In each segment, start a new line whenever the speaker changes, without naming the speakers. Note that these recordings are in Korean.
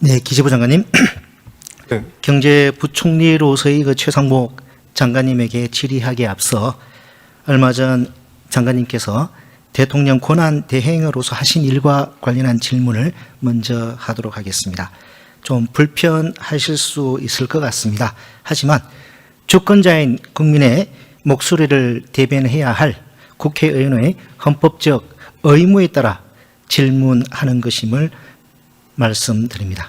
네, 기재부 장관님.
네.
경제부총리로서의 그 최상목 장관님에게 질의하기에 앞서 얼마 전 장관님께서 대통령 권한 대행으로서 하신 일과 관련한 질문을 먼저 하도록 하겠습니다. 좀 불편하실 수 있을 것 같습니다. 하지만 주권자인 국민의 목소리를 대변해야 할 국회의원의 헌법적 의무에 따라 질문하는 것임을 말씀드립니다.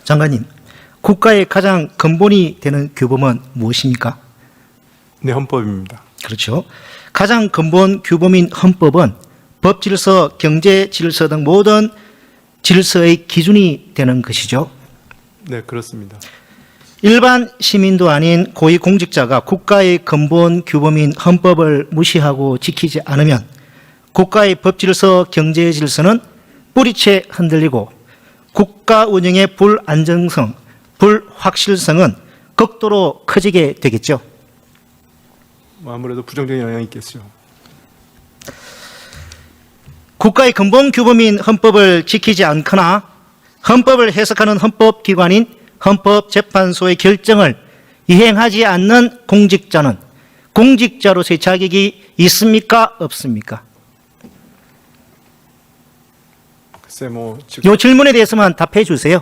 장관님, 국가의 가장 근본이 되는 규범은 무엇입니까?
네, 헌법입니다.
그렇죠. 가장 근본 규범인 헌법은 법질서, 경제질서 등 모든 질서의 기준이 되는 것이죠.
네, 그렇습니다.
일반 시민도 아닌 고위공직자가 국가의 근본 규범인 헌법을 무시하고 지키지 않으면 국가의 법질서, 경제질서는 뿌리채 흔들리고 국가 운영의 불안정성, 불확실성은 극도로 커지게 되겠죠.
아무래도 부정적인 영향이 있겠죠.
국가의 근본 규범인 헌법을 지키지 않거나 헌법을 해석하는 헌법기관인 헌법재판소의 결정을 이행하지 않는 공직자는 공직자로서의 자격이 있습니까? 없습니까?
글쎄
이 질문에 대해서만 답해 주세요.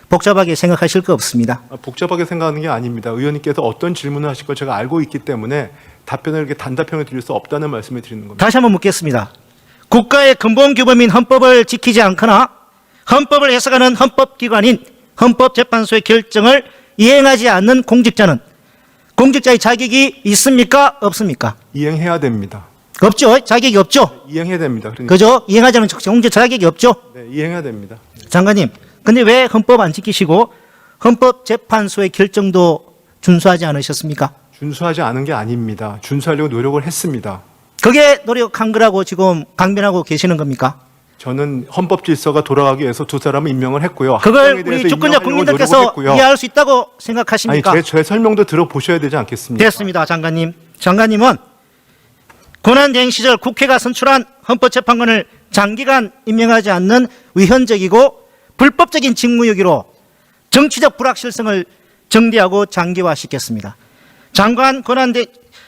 복잡하게 생각하실 거 없습니다.
복잡하게 생각하는 게 아닙니다. 의원님께서 어떤 질문을 하실 걸 제가 알고 있기 때문에 답변을 이렇게 단답형을 드릴 수 없다는 말씀을 드리는 겁니다.
다시 한번 묻겠습니다. 국가의 근본 규범인 헌법을 지키지 않거나 헌법을 해석하는 헌법기관인 헌법재판소의 결정을 이행하지 않는 공직자는 공직자의 자격이 있습니까? 없습니까?
이행해야 됩니다.
없죠. 자격이 없죠.
이행해야 됩니다. 그러니까.
그죠? 이행하지 않는 공직자 자격이 없죠.
네, 이행해야 됩니다.
장관님, 근데 왜 헌법 안 지키시고 헌법재판소의 결정도 준수하지 않으셨습니까?
준수하지 않은 게 아닙니다. 준수하려고 노력을 했습니다.
그게 노력한 거라고 지금 강변하고 계시는 겁니까?
저는 헌법 질서가 돌아가기 위해서 두 사람을 임명을 했고요.
그걸 우리 주권자 국민들께서 이해할 수 있다고 생각하십니까?
아니, 제 설명도 들어보셔야 되지 않겠습니까?
됐습니다, 장관님. 장관님은 권한대행 시절 국회가 선출한 헌법재판관을 장기간 임명하지 않는 위헌적이고 불법적인 직무유기로 정치적 불확실성을 정대하고 장기화시켰습니다.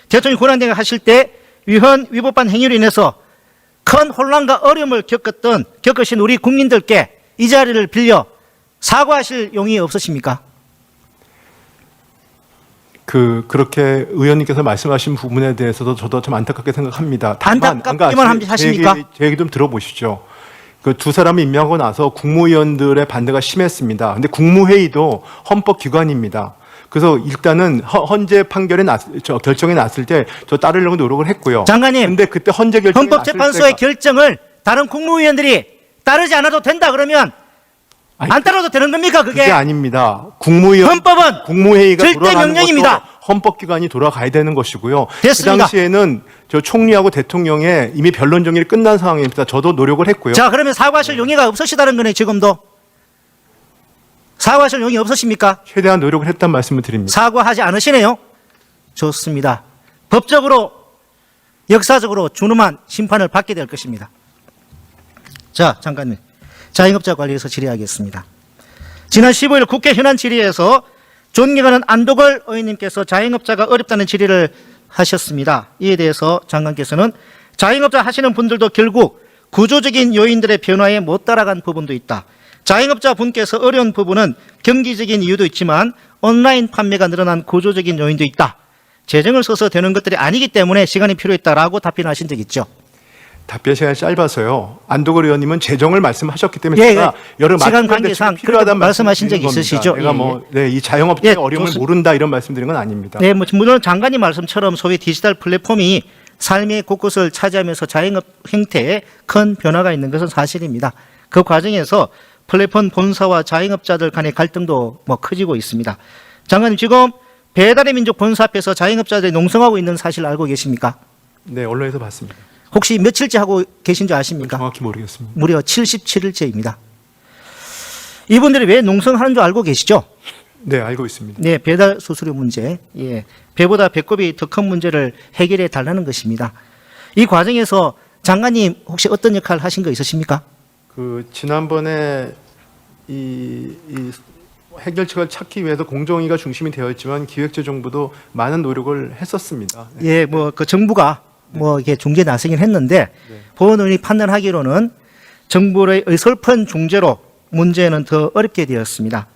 대통령 권한대행을 하실 때 위헌 위법한 행위로 인해서 큰 혼란과 어려움을 겪으신 우리 국민들께 이 자리를 빌려 사과하실 용의 없으십니까?
그렇게 의원님께서 말씀하신 부분에 대해서도 저도 좀 안타깝게 생각합니다.
안타깝기만 하십니까?
제 얘기 좀 들어보시죠. 그 두 사람을 임명하고 나서 국무위원들의 반대가 심했습니다. 근데 국무회의도 헌법기관입니다. 그래서 일단은 헌재 판결이 결정이 났을 때 저 따르려고 노력을 했고요.
장관님,
근데 그때 헌재 결정이
헌법재판소의 결정을 다른 국무위원들이 따르지 않아도 된다 그러면 안 따라도 되는 겁니까?
그게 아닙니다. 헌법은 국무회의가
절대 명령입니다.
헌법기관이 돌아가야 되는 것이고요.
됐습니다.
그 당시에는 저 총리하고 대통령의 이미 변론 정의를 끝난 상황입니다. 저도 노력을 했고요.
자, 그러면 사과하실 용의가 없으시다는 거네, 지금도. 사과하실 용의 없으십니까?
최대한 노력을 했다는 말씀을 드립니다.
사과하지 않으시네요. 좋습니다. 법적으로, 역사적으로 준엄한 심판을 받게 될 것입니다. 자, 장관님. 자영업자 관리에서 질의하겠습니다. 지난 15일 국회 현안 질의에서 존경하는 안도걸 의원님께서 자영업자가 어렵다는 질의를 하셨습니다. 이에 대해서 장관께서는 자영업자 하시는 분들도 결국 구조적인 요인들의 변화에 못 따라간 부분도 있다. 자영업자 분께서 어려운 부분은 경기적인 이유도 있지만 온라인 판매가 늘어난 구조적인 요인도 있다. 재정을 써서 되는 것들이 아니기 때문에 시간이 필요했다라고 답변하신 적 있죠.
답변 시간이 짧아서요. 안도걸 의원님은 재정을 말씀하셨기 때문에
예,
제가 여러
시간 관계상
필요하다는
말씀하신 적이 있으시죠.
제가 이 자영업자의 어려움을 모른다 이런 말씀드린 건 아닙니다.
네, 물론 장관님 말씀처럼 소위 디지털 플랫폼이 삶의 곳곳을 차지하면서 자영업 행태에 큰 변화가 있는 것은 사실입니다. 그 과정에서 플랫폼 본사와 자영업자들 간의 갈등도 커지고 있습니다. 장관님, 지금 배달의 민족 본사 앞에서 자영업자들이 농성하고 있는 사실 알고 계십니까?
네, 언론에서 봤습니다.
혹시 며칠째 하고 계신 줄 아십니까?
정확히 모르겠습니다.
무려 77일째입니다. 이분들이 왜 농성하는 줄 알고 계시죠?
네, 알고 있습니다.
네, 배달 수수료 문제. 예. 배보다 배꼽이 더 큰 문제를 해결해 달라는 것입니다. 이 과정에서 장관님 혹시 어떤 역할 하신 거 있으십니까?
지난번에 이 해결책을 찾기 위해서 공정위가 중심이 되어 있지만 기획재정부도 많은 노력을 했었습니다. 네.
예, 뭐 그 정부가 뭐 이게 중재 나서긴 했는데
네.
법원이 판단하기로는 정부의 의설픈 중재로 문제는 더 어렵게 되었습니다.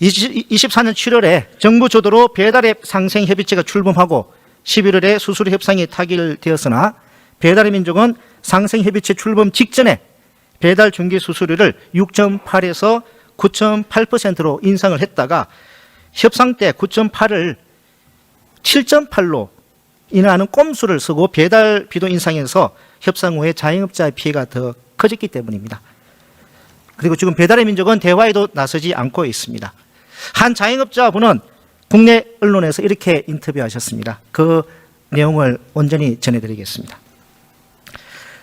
24년 7월에 정부 주도로 배달앱 상생 협의체가 출범하고 11월에 수수료 협상이 타결되었으나 배달의 민족은 상생 협의체 출범 직전에 배달 중개 수수료를 6.8에서 9.8%로 인상을 했다가 협상 때 9.8을 7.8로 인하하는 꼼수를 쓰고 배달비도 인상해서 협상 후에 자영업자의 피해가 더 커졌기 때문입니다. 그리고 지금 배달의 민족은 대화에도 나서지 않고 있습니다. 한 자영업자분은 국내 언론에서 이렇게 인터뷰하셨습니다. 그 내용을 온전히 전해드리겠습니다.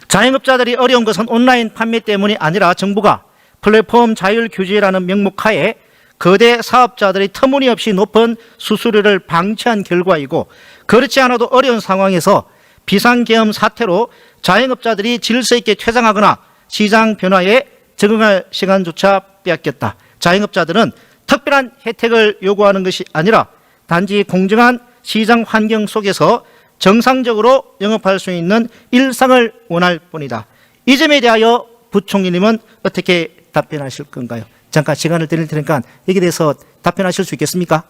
자영업자들이 어려운 것은 온라인 판매 때문이 아니라 정부가 플랫폼 자율 규제라는 명목하에 거대 사업자들이 터무니없이 높은 수수료를 방치한 결과이고 그렇지 않아도 어려운 상황에서 비상계엄 사태로 자영업자들이 질서 있게 퇴장하거나 시장 변화에 적응할 시간조차 빼앗겼다. 자영업자들은 특별한 혜택을 요구하는 것이 아니라 단지 공정한 시장 환경 속에서 정상적으로 영업할 수 있는 일상을 원할 뿐이다. 이 점에 대하여 부총리님은 어떻게 답변하실 건가요? 잠깐 시간을 드릴 테니까 여기에 대해서 답변하실 수 있겠습니까?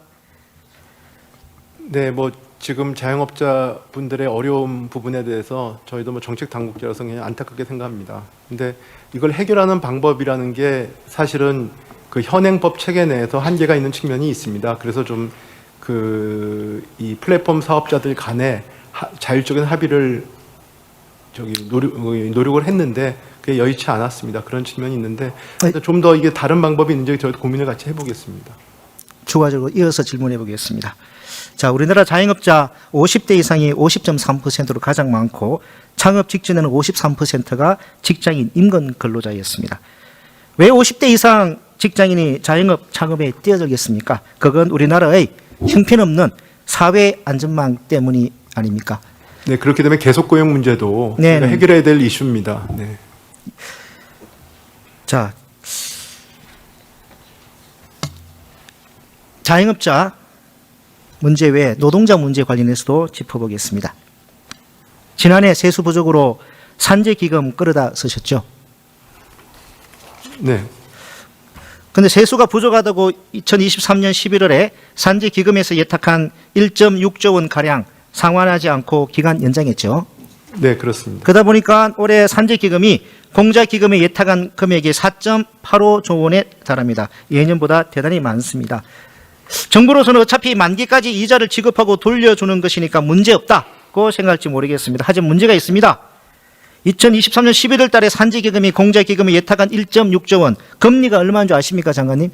네, 뭐 지금 자영업자 분들의 어려운 부분에 대해서 저희도 뭐 정책 당국자로서 그냥 안타깝게 생각합니다. 근데 이걸 해결하는 방법이라는 게 사실은 그 현행법 체계 내에서 한계가 있는 측면이 있습니다. 그래서 좀 이 플랫폼 사업자들 간에 자율적인 합의를 노력을 했는데 그게 여의치 않았습니다. 그런 측면이 있는데 좀 더 이게 다른 방법이 있는지 저희도 고민을 같이 해보겠습니다.
추가적으로 이어서 질문해 보겠습니다. 자, 우리나라 자영업자 50대 이상이 50.3%로 가장 많고 창업 직전에는 53%가 직장인 임금 근로자였습니다. 왜 50대 이상 직장인이 자영업 창업에 뛰어들겠습니까? 그건 우리나라의 형편없는 사회 안전망 때문이 아닙니까?
네, 그렇기 때문에 계속 고용 문제도
네, 네.
해결해야 될 이슈입니다. 네.
자, 자영업자 문제 외에 노동자 문제 관련해서도 짚어보겠습니다. 지난해 세수 부족으로 산재기금 끌어다 쓰셨죠?
네.
그런데 세수가 부족하다고 2023년 11월에 산재기금에서 예탁한 1.6조 원가량 상환하지 않고 기간 연장했죠.
네, 그렇습니다.
그러다 보니까 올해 산재기금이 공자기금에 예탁한 금액이 4.85조 원에 달합니다. 예년보다 대단히 많습니다. 정부로서는 어차피 만기까지 이자를 지급하고 돌려주는 것이니까 문제없다고 생각할지 모르겠습니다. 하지만 문제가 있습니다. 2023년 11월 달에 산재기금이 공자기금에 예탁한 1.6조 원, 금리가 얼마인 줄 아십니까, 장관님?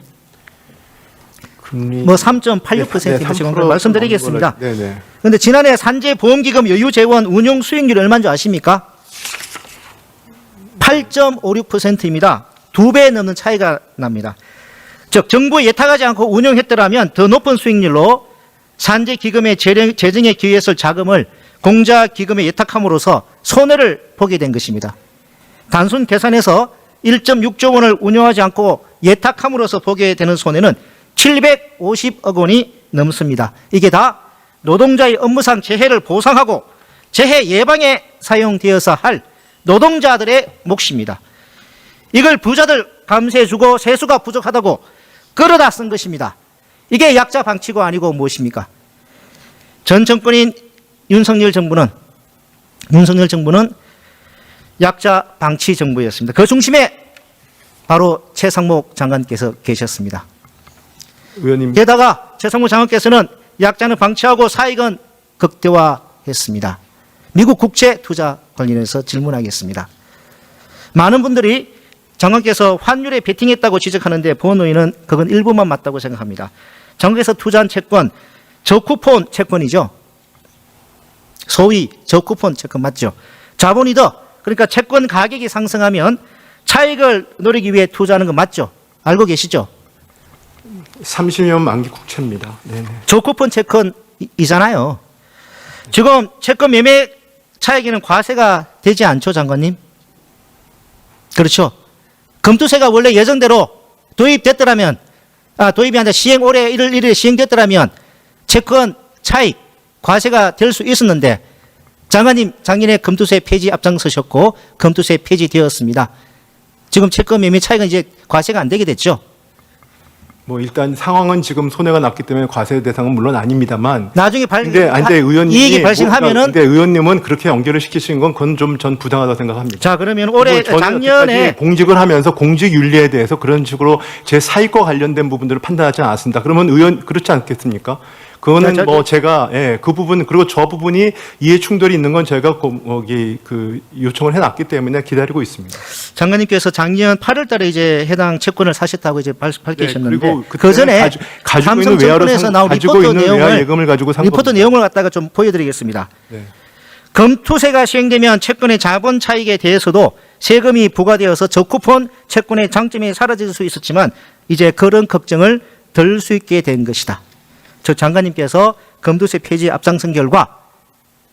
금리
뭐 3.86%인가 지금 말씀드리겠습니다.
네네.
그런데 지난해 산재보험기금 여유재원 운용 수익률이 얼마인 줄 아십니까? 8.56%입니다. 2배 넘는 차이가 납니다. 즉 정부에 예탁하지 않고 운용했더라면 더 높은 수익률로 산재기금의 재정에 기여했을 자금을 공자기금에 예탁함으로써 손해를 보게 된 것입니다. 단순 계산해서 1.6조 원을 운용하지 않고 예탁함으로써 보게 되는 손해는 750억 원이 넘습니다. 이게 다 노동자의 업무상 재해를 보상하고 재해 예방에 사용되어서 할 노동자들의 몫입니다. 이걸 부자들 감세해주고 세수가 부족하다고 끌어다 쓴 것입니다. 이게 약자 방치고 아니고 무엇입니까? 전 정권인 윤석열 정부는 약자 방치 정부였습니다. 그 중심에 바로 최상목 장관께서 계셨습니다.
의원님.
게다가 최상목 장관께서는 약자는 방치하고 사익은 극대화했습니다. 미국 국채 투자 관련해서 질문하겠습니다. 많은 분들이 장관께서 환율에 베팅했다고 지적하는데 본의원은 그건 일부만 맞다고 생각합니다. 장관께서 투자한 채권, 저쿠폰 채권이죠. 소위 저쿠폰 채권 맞죠? 자본이 더, 그러니까 채권 가격이 상승하면 차익을 노리기 위해 투자하는 거 맞죠? 알고 계시죠?
30년 만기 국채입니다. 네.
저쿠폰 채권이잖아요. 지금 채권 매매 차익에는 과세가 되지 않죠, 장관님? 그렇죠? 검투세가 원래 예정대로 도입됐더라면, 도입이 아니라 올해 1월 1일에 시행됐더라면 채권 차익, 과세가 될 수 있었는데 장관님 작년에 검투세 폐지 앞장서셨고 검투세 폐지되었습니다. 지금 채권 매매 차익은 이제 과세가 안 되게 됐죠.
뭐 일단 상황은 지금 손해가 났기 때문에 과세 대상은 물론 아닙니다만.
나중에
근데 의원님이
이익이 발생하면은.
근데 의원님은 그렇게 연결을 시키신 건 그건 좀 전 부당하다고 생각합니다.
자, 그러면 올해
저는
작년에
여태까지 공직을 하면서 공직 윤리에 대해서 그런 식으로 제 사익과 관련된 부분들을 판단하지 않았습니다. 그러면 그렇지 않겠습니까? 그거는 제가 그 부분 그리고 저 부분이 이해 충돌이 있는 건 제가 거기 요청을 해놨기 때문에 기다리고 있습니다.
장관님께서 작년 8월달에 이제 해당 채권을 사셨다고 이제 밝히셨는데
그리고
그 전에
가지고 있는
삼성증권에서 나온 리포트
예금을 가지고 산
리포트
겁니다.
내용을 갖다가 좀 보여드리겠습니다.
네.
검투세가 시행되면 채권의 자본 차익에 대해서도 세금이 부과되어서 저쿠폰 채권의 장점이 사라질 수 있었지만 이제 그런 걱정을 덜 수 있게 된 것이다. 저 장관님께서 검투세 폐지 앞장선 결과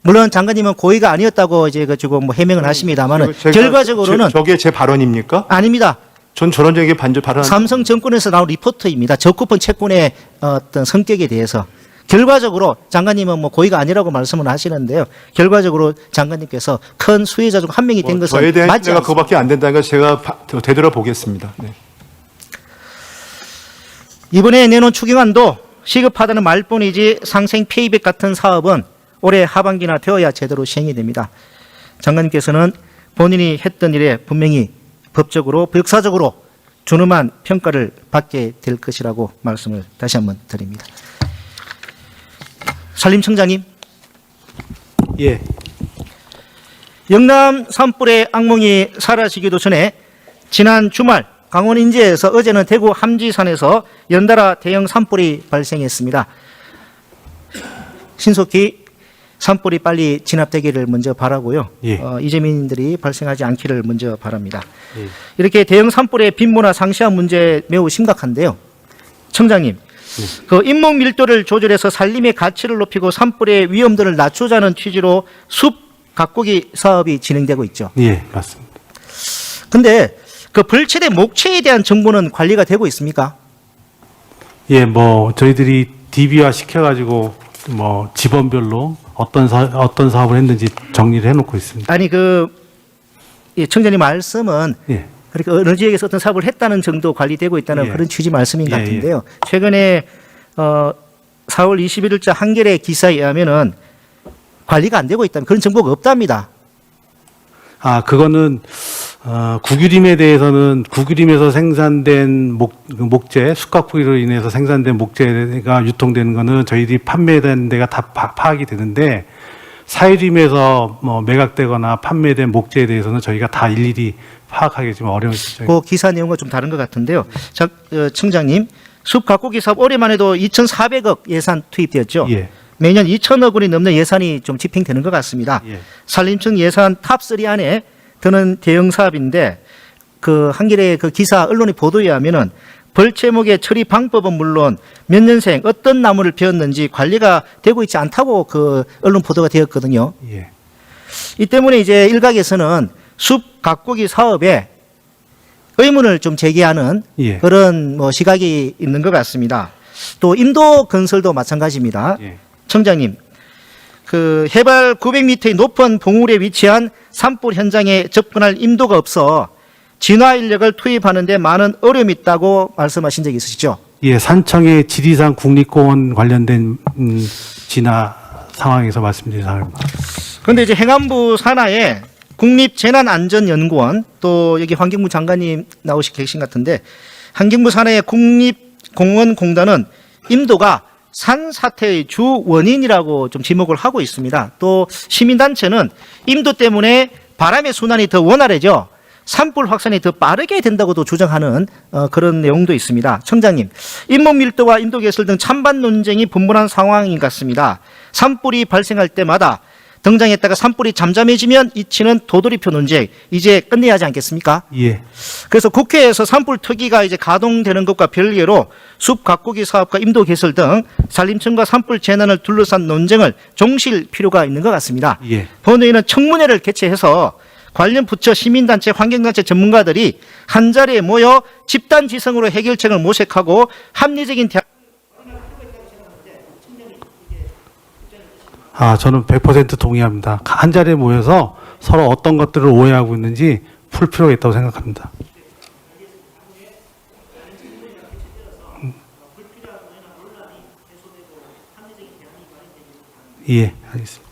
물론 장관님은 고의가 아니었다고 이제 지금 뭐 해명을 하십니다만은 결과적으로는
저게 제 발언입니까?
아닙니다.
전 저런 얘기 발언.
삼성증권에서 나온 리포트입니다. 저쿠폰 채권의 어떤 성격에 대해서 결과적으로 장관님은 뭐 고의가 아니라고 말씀을 하시는데요. 결과적으로 장관님께서 큰 수혜자 중 한 명이 된 것은
저에 대한
맞지
내가
않습니다.
그거밖에 안 된다는 걸 제가 되돌아보겠습니다. 네.
이번에 내놓은 추경안도 시급하다는 말뿐이지 상생 페이백 같은 사업은 올해 하반기나 되어야 제대로 시행이 됩니다. 장관님께서는 본인이 했던 일에 분명히 법적으로 역사적으로 준엄한 평가를 받게 될 것이라고 말씀을 다시 한번 드립니다. 산림청장님.
예.
영남 산불의 악몽이 사라지기도 전에 지난 주말 강원 인제에서 어제는 대구 함지산에서 연달아 대형 산불이 발생했습니다. 신속히 산불이 빨리 진압되기를 먼저 바라고요.
예.
이재민들이 발생하지 않기를 먼저 바랍니다.
예.
이렇게 대형 산불의 빈모나 상시한 문제 매우 심각한데요. 청장님, 그 인목 밀도를 조절해서 산림의 가치를 높이고 산불의 위험도를 낮추자는 취지로 숲 가꾸기 사업이 진행되고 있죠.
예, 맞습니다.
근데 그 벌채대 목채에 대한 정보는 관리가 되고 있습니까?
예, 뭐 저희들이 DB화 시켜가지고 뭐 지번별로 어떤 사업을 했는지 정리를 해놓고 있습니다.
아니 청장님 말씀은
예,
그러니까 어느 지역에서 어떤 사업을 했다는 정도 관리되고 있다는
예.
그런 취지 말씀인 것
예,
같은데요. 최근에 4월 21일자 한겨레 기사에 의하면은 관리가 안 되고 있다는 그런 정보가 없답니다.
그거는 구규림에 대해서는 구규림에서 생산된 목재, 숯가꾸기로 인해서 생산된 목재가 유통되는 거는 저희들이 판매된 데가 다 파악이 되는데 사유림에서 뭐 매각되거나 판매된 목재에 대해서는 저희가 다 일일이 파악하기 좀 어려운 실정입니다.
그 기사 내용과 좀 다른 것 같은데요. 자, 청장님, 숲 가꾸기 사업 올해만 해도 2,400억 예산 투입되었죠.
예.
매년 2천억 원이 넘는 예산이 좀 집행되는 것 같습니다.
예.
산림청 예산 탑3 안에 드는 대형 사업인데 그 한겨레 그 기사 언론의 보도에 의하면은 벌채목의 처리 방법은 물론 몇 년생 어떤 나무를 베었는지 관리가 되고 있지 않다고 그 언론 보도가 되었거든요.
예.
이 때문에 이제 일각에서는 숲 가꾸기 사업에 의문을 좀 제기하는
예.
그런 뭐 시각이 있는 것 같습니다. 또 인도 건설도 마찬가지입니다.
예.
청장님, 그 해발 900m의 높은 봉우리에 위치한 산불 현장에 접근할 인도가 없어 진화 인력을 투입하는 데 많은 어려움이 있다고 말씀하신 적이 있으시죠?
예, 산청의 지리산 국립공원 관련된 진화 상황에서 말씀드린 상황입니다.
그런데 이제 행안부 산하에 국립재난안전연구원 또 여기 환경부 장관님 나오시 계신 것 같은데 환경부 산하의 국립공원공단은 인도가 산사태의 주 원인이라고 좀 지목을 하고 있습니다. 또 시민단체는 인도 때문에 바람의 순환이 더 원활해져 산불 확산이 더 빠르게 된다고도 주장하는 그런 내용도 있습니다. 청장님, 인목 밀도와 인도 개설 등 찬반 논쟁이 분분한 상황인 것 같습니다. 산불이 발생할 때마다 등장했다가 산불이 잠잠해지면 잊히는 도돌이표 논쟁 이제 끝내야 하지 않겠습니까?
예.
그래서 국회에서 산불 특위가 이제 가동되는 것과 별개로 숲 가꾸기 사업과 인도 개설 등 산림청과 산불 재난을 둘러싼 논쟁을 종실 필요가 있는 것 같습니다.
예.
본회의는 청문회를 개최해서 관련 부처, 시민단체, 환경단체 전문가들이 한자리에 모여 집단지성으로 해결책을 모색하고 합리적인 대화.
저는 100% 동의합니다. 한 자리에 모여서 서로 어떤 것들을 오해하고 있는지 풀 필요가 있다고 생각합니다. 예, 알겠습니다.